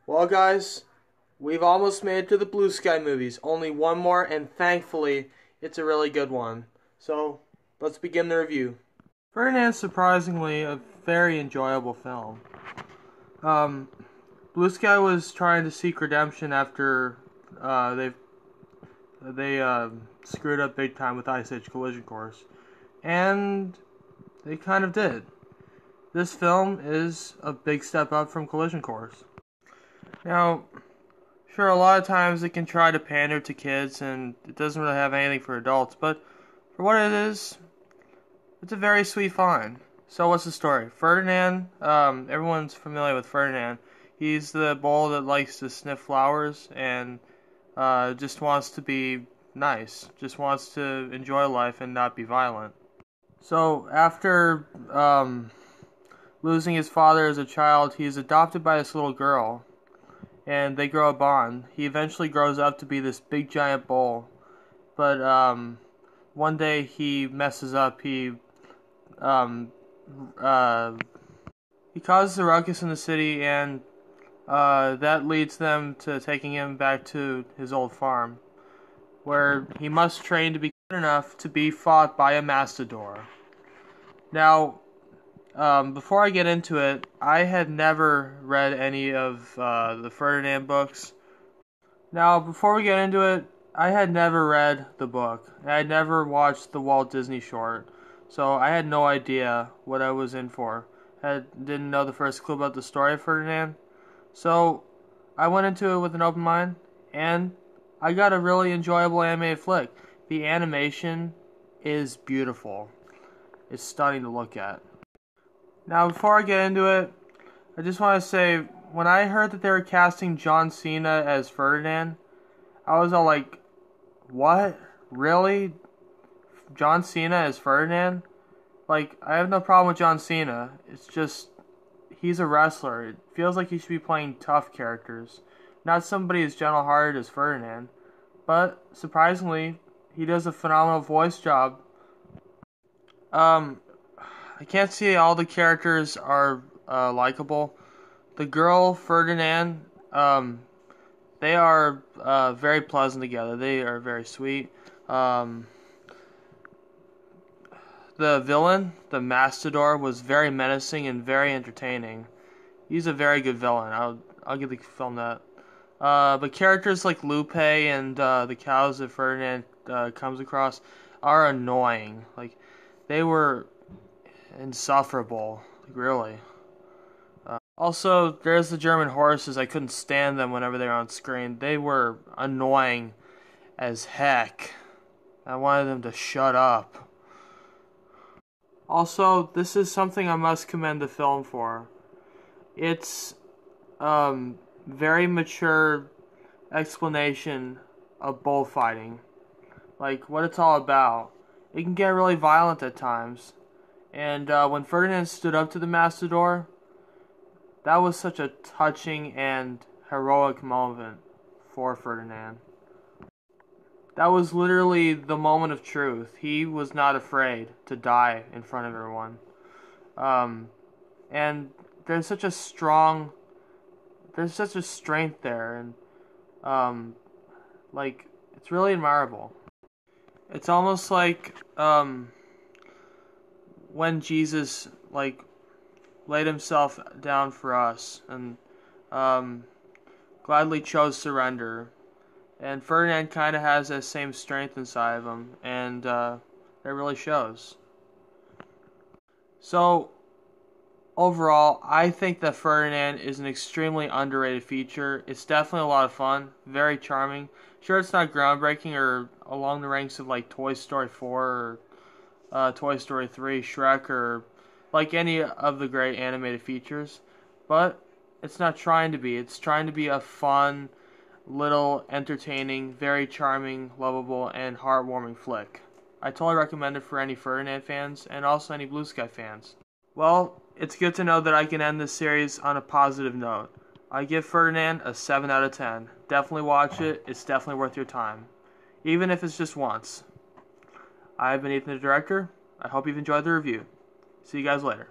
Well, guys, we've almost made it to the Blue Sky movies. Only one more, and thankfully, it's a really good one. So, let's begin the review. Ferdinand's surprisingly a very enjoyable film. Um, Blue Sky was trying to seek redemption after they screwed up big time with Ice Age Collision Course, and they kind of did. This film is a big step up from Collision Course. Now, sure, a lot of times it can try to pander to kids and it doesn't really have anything for adults, but for what it is, it's a very sweet find. So what's the story? Ferdinand, everyone's familiar with Ferdinand. He's the bull that likes to sniff flowers and just wants to be nice, just wants to enjoy life and not be violent. So after losing his father as a child, he's adopted by this little girl, and they grow a bond. He eventually grows up to be this big giant bull, but one day he messes up. Um, he causes a ruckus in the city, and that leads them to taking him back to his old farm, where he must train to be good enough to be fought by a mastador. Now, before I get into it, I had never read any of the Ferdinand books. Now, before we get into it, I had never read the book. I had never watched the Walt Disney short, so I had no idea what I was in for. I didn't know the first clue about the story of Ferdinand. So, I went into it with an open mind, and I got a really enjoyable animated flick. The animation is beautiful. It's stunning to look at. Now, before I get into it, I just want to say, when I heard that they were casting John Cena as Ferdinand, I was all like, what? Really? John Cena as Ferdinand? Like, I have no problem with John Cena. It's just, he's a wrestler. It feels like he should be playing tough characters, not somebody as gentle-hearted as Ferdinand. But, surprisingly, he does a phenomenal voice job. I can't see all the characters are likable. The girl, Ferdinand, they are very pleasant together. They are very sweet. The villain, the Mastador, was very menacing and very entertaining. He's a very good villain. I'll give the film that. But characters like Lupe and the cows that Ferdinand comes across are annoying. Like, they were insufferable, really. Also, there's the German horses. I couldn't stand them whenever they were on screen. They were annoying as heck. I wanted them to shut up. Also, this is something I must commend the film for. It's very mature explanation of bullfighting. Like, what it's all about. It can get really violent at times. And when Ferdinand stood up to the Mastador, that was such a touching and heroic moment for Ferdinand. That was literally the moment of truth. He was not afraid to die in front of everyone. And there's such a strength there, and like, it's really admirable. It's almost like when Jesus laid himself down for us and gladly chose surrender. And Ferdinand kind of has that same strength inside of him, and that really shows. So, overall, I think that Ferdinand is an extremely underrated feature. It's definitely a lot of fun, very charming. Sure, it's not groundbreaking or along the ranks of like Toy Story 4 or Toy Story 3, Shrek, or like any of the great animated features, but it's not trying to be. It's trying to be a fun, little, entertaining, very charming, lovable, and heartwarming flick. I totally recommend it for any Ferdinand fans, and also any Blue Sky fans. Well, it's good to know that I can end this series on a positive note. I give Ferdinand a 7 out of 10. Definitely watch it. It's definitely worth your time, even if it's just once. I've been Ethan, the director. I hope you've enjoyed the review. See you guys later.